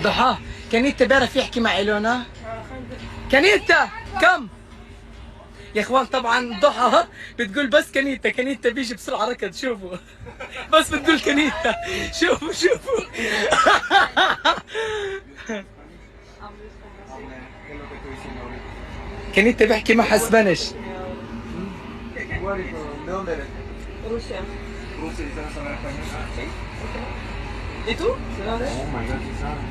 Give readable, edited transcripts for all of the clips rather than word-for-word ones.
ضحى كانيتا بيعرف يحكي مع إلونا؟ كانيتا كم؟ يا اخوان طبعا ضحى بتقول بس كانيتا، كانيتا بيجي بسرعة ركض شوفوا بس بتقول كانيتا، شوفوا كانيتا بيحكي معها اسبانيش. Rusia. ¿Y tú? Oh my God, sí sabe.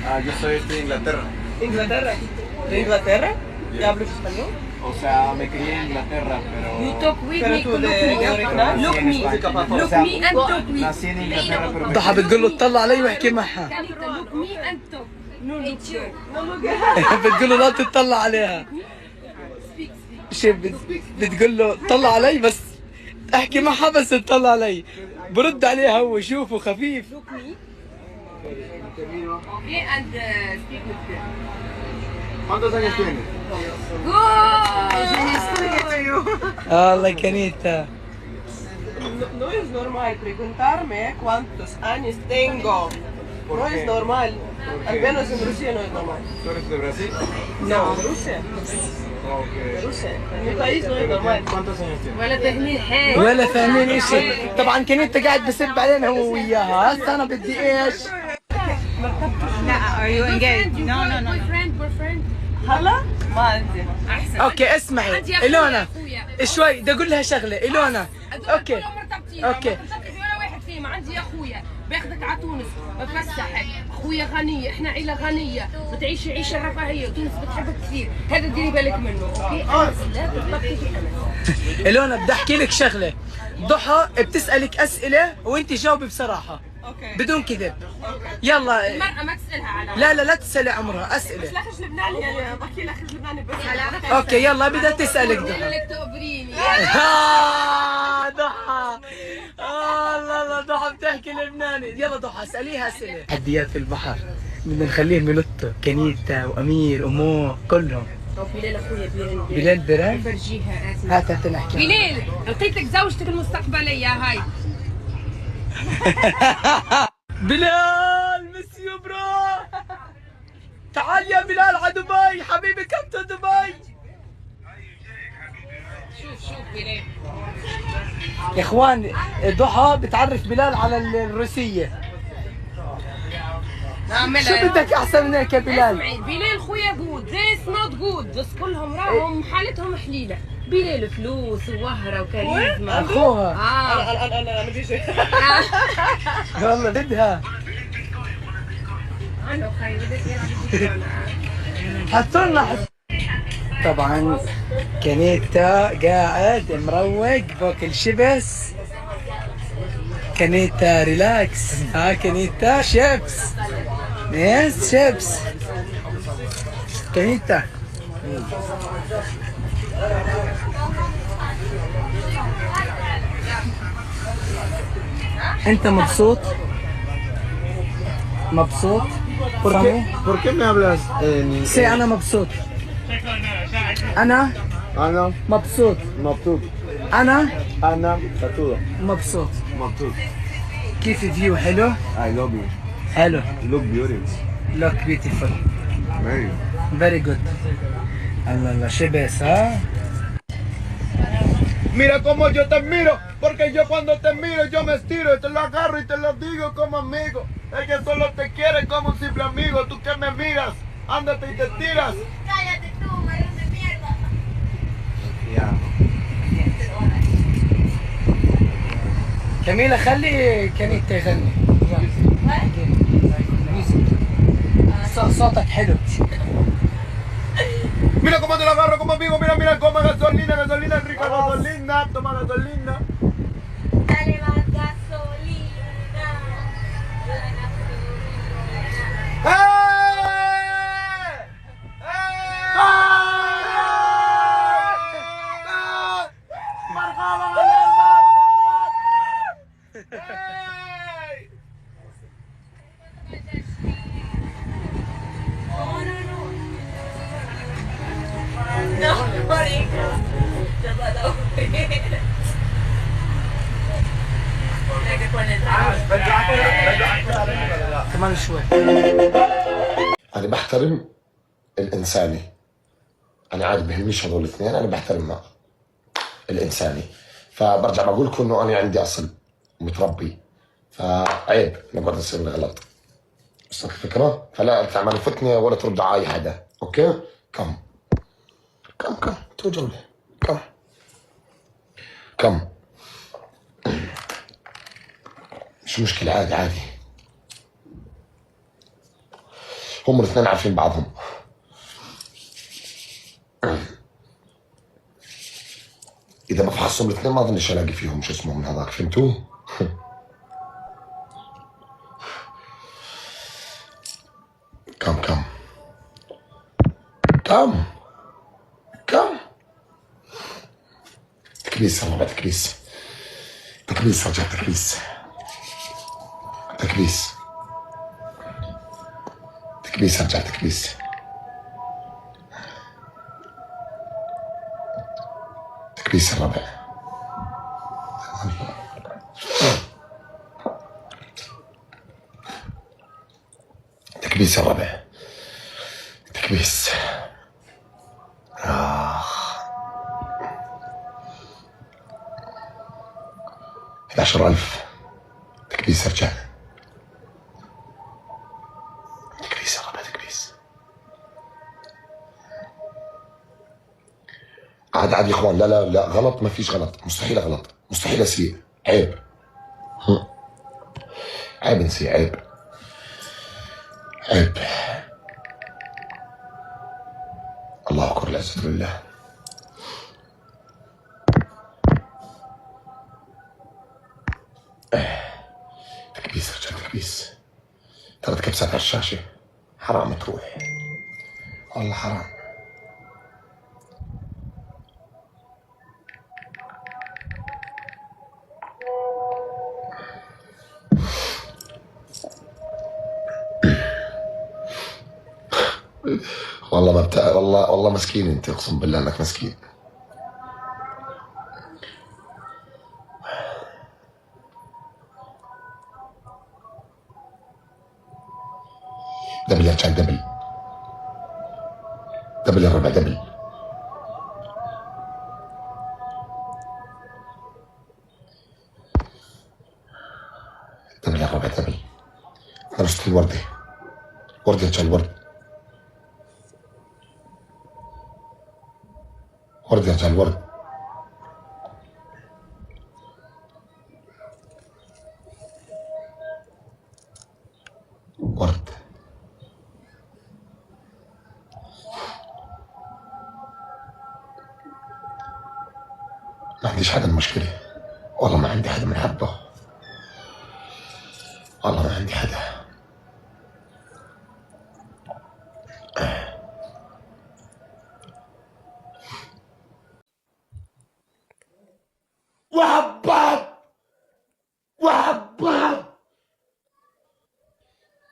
Ah, yo soy de Inglaterra. Inglaterra. ¿De Inglaterra? ¿Y hablas español? O sea, me crié en Inglaterra, pero... You talk with Pero me, tú look de original. me, look me, look me and talk with Nací en Inglaterra, pero... ضحى بتقول له اطلع علي واحكي معها. look me and talk. No, look you. No, look. بتقول له لا تطلع عليها. شو بتقول له طلع علي بس احكي معها بس تطلع علي. برد عليها هو شوفوا خفيف. Look me. Okay, and speak with them. ¿Cuántos años tienes? Good. الله كانيتا. No es normal preguntarme cuántos años tengo. No es normal. Al menos en Rusia no es normal. ¿Tú eres de Brasil? No, de Rusia. Ok. De Rusia. En mi país no es normal. ¿Cuántos años tienes? ولا فاهمين حاجة. ولا فاهمين شيء. طبعا كانيتا قاعد بسب علينا هو وياها، هسه انا بدي ايش؟ لا are you engaged? No, no, no. Boyfriend. هلا ما عندي. أحسن. اوكي اسمعي إلونا شوي بدي اقول لها شغله. إلونا اوكي اوكي ولا واحد فيهم عندي يا اخويا باخدك على تونس بفسحك، اخويا غني، احنا عيله غنيه بتعيشي عيشه رفاهيه، وتونس بتحبك كثير، هذا ديري بالك منه، اوكي؟ لا تطبقي في انا. إلونا بدي احكي لك شغله. ضحى بتسالك اسئله وانت جاوبي بصراحه اوكي. بدون كذب. يلا المرأة ما تسألها على لا تسالي عمرها اسئله. لا خرج لبناني يعني بحكي لها خرج لبناني بس. اوكي يلا بدها تسالك بقول ضحى. لك تقبريني. ضحى الله ضحى بتحكي لبناني. يلا ضحى اساليها اسئله. تحديات في البحر بدنا نخليهم يلطوا كنيتا وامير ومو كلهم. بلال اخويا بلال بران فرجيها هات نحكي. بلال لقيت لك زوجتك المستقبلية هاي. بلال مسيو برو تعال يا بلال على دبي حبيبي كم تو دبي. شوف بلال يا اخوان ضحى بتعرف بلال على الروسية. شو بدك احسن من هيك يا بلال؟ بلال خويا جود، ذيس نوت جود، بس كلهم راهم حالتهم حليلة. بلال فلوس ووهرة وكاريزما. اخوها انا بيجي. والله بدها عنده خير بدك يلعب. حطولنا طبعا كانيتا قاعد مروق باكل شيبس. كانيتا ريلاكس. كانيتا شيبس. يس شيبس كانيتا. انت مبسوط؟ مبسوط؟ ¿Por qué me hablas en... سي انا مبسوط. انا Ana, مبسوط. Mabtut. انا Ana, Tatuda. مبسوط. Mabtut. كيف فيو حلو؟ I love you. حلو. You look beautiful. لوك بيوتيفول. Very. فيري جود. الله شبس ها؟ Mira cómo yo te miro, porque yo cuando te miro yo me estiro y te lo agarro y te lo digo como amigo. El que solo te quiere como un simple amigo, tú que me miras, ándate y te tiras. Cállate tú, marrón de mierda. Ya. كميلة خلي كانيتا يغني. صوتك حلو. Mira cómo te lo agarro como amigo, mira cómo gasolina, rica gasolina, toma gasolina. Dale más gasolina. ¡Eh! ¡Marcaba el alma! No, marico. Yo te lo voy. Que con el trago. كمان شوي. انا بحترم الانساني، انا عادي بهمنيش هذول الاثنين، انا بحترم الانساني. فبرجع بقول لكم انه انا عندي اصل متربي، فعيب نقعد نصير غلط. وصلت الفكره؟ فلا تعمل فتنه ولا ترد على اي حدا. اوكي؟ كم تو جوله. كم مش مشكله، عادي. هم الاثنين عارفين بعضهم. اذا ما فحصهم الاثنين ما اظنش الاقي فيهم شو اسمه من هذاك، فهمتوا؟ كم تكبيس يا ربع، تكبيس رجع، تكبيس رجع، تكبيس الربع. تكبيس الربع، تكبيس. 11,000 تكبيس رجال، تكبيس الربع، تكبيس. عاد يا اخوان، لا غلط، ما فيش غلط، مستحيل غلط، مستحيل اسيء، عيب. عيب نسيء، عيب. الله اكبر، العزة لله. تكبيس رجال، تكبيس. 3 كبسات على الشاشة، حرام تروح، والله حرام. والله ما والله مسكين انت، اقسم بالله انك مسكين. دبل يا رجال، دبل يا ربع، دبل. يا ربع، دبل. انا اشتري وردة يا رجال، ورد يا رجال، ورد. ما عنديش حدا المشكلة، والله ما عندي حدا من حبه، والله ما عندي حدا. وهباب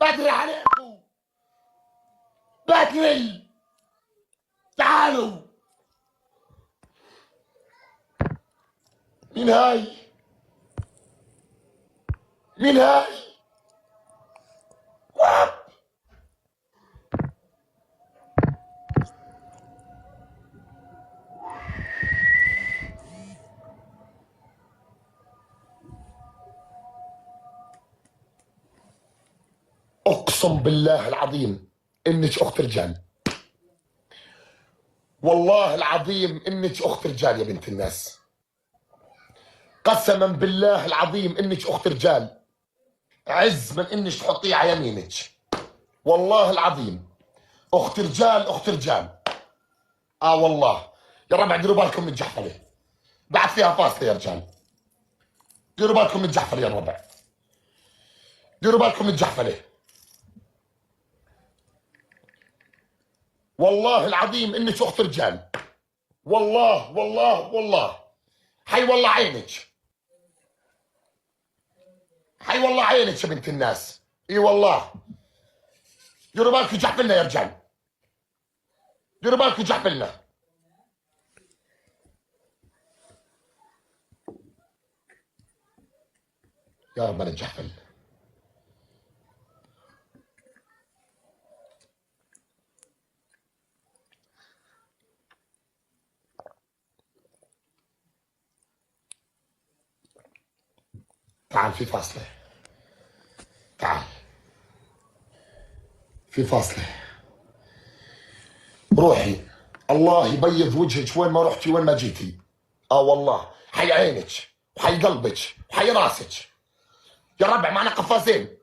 بدري عليكم، بدري، تعالوا. مين هاي؟ اقسم بالله العظيم انك اخت رجال، والله العظيم انك اخت رجال يا بنت الناس، قسما بالله العظيم انك اخت رجال، عز من انك تحطيه على يمينك، والله العظيم اخت رجال. والله يا ربع ديروا بالكم من الجحفله، بعد فيها فاصله يا رجال، ديروا بالكم من الجحفله يا ربع، ديروا بالكم من الجحفله، والله العظيم انك اخت رجال، والله حي والله عينك، حي والله عينك يا بنت الناس، اي والله. ديروا بالكم جحفلنا يا رجال، ديروا بالكم جحفلنا. يا رب انا الجحفل، تعال في فاصلة، تعال في فاصلة. روحي الله يبيض وجهك وين ما رحتي وين ما جيتي. والله حي عينك وحي قلبك وحي راسك. يا ربع معنا قفازين،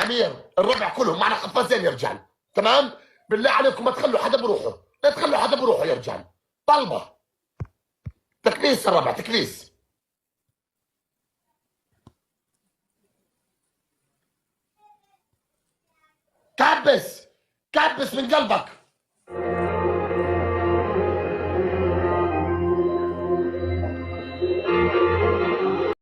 امير الربع كلهم معنا قفازين يا رجال، تمام؟ بالله عليكم ما تخلوا حدا بروحه، لا تخلوا حدا بروحه يا رجال، طلبه تكليس الربع تكليس. كبس كبس من قلبك.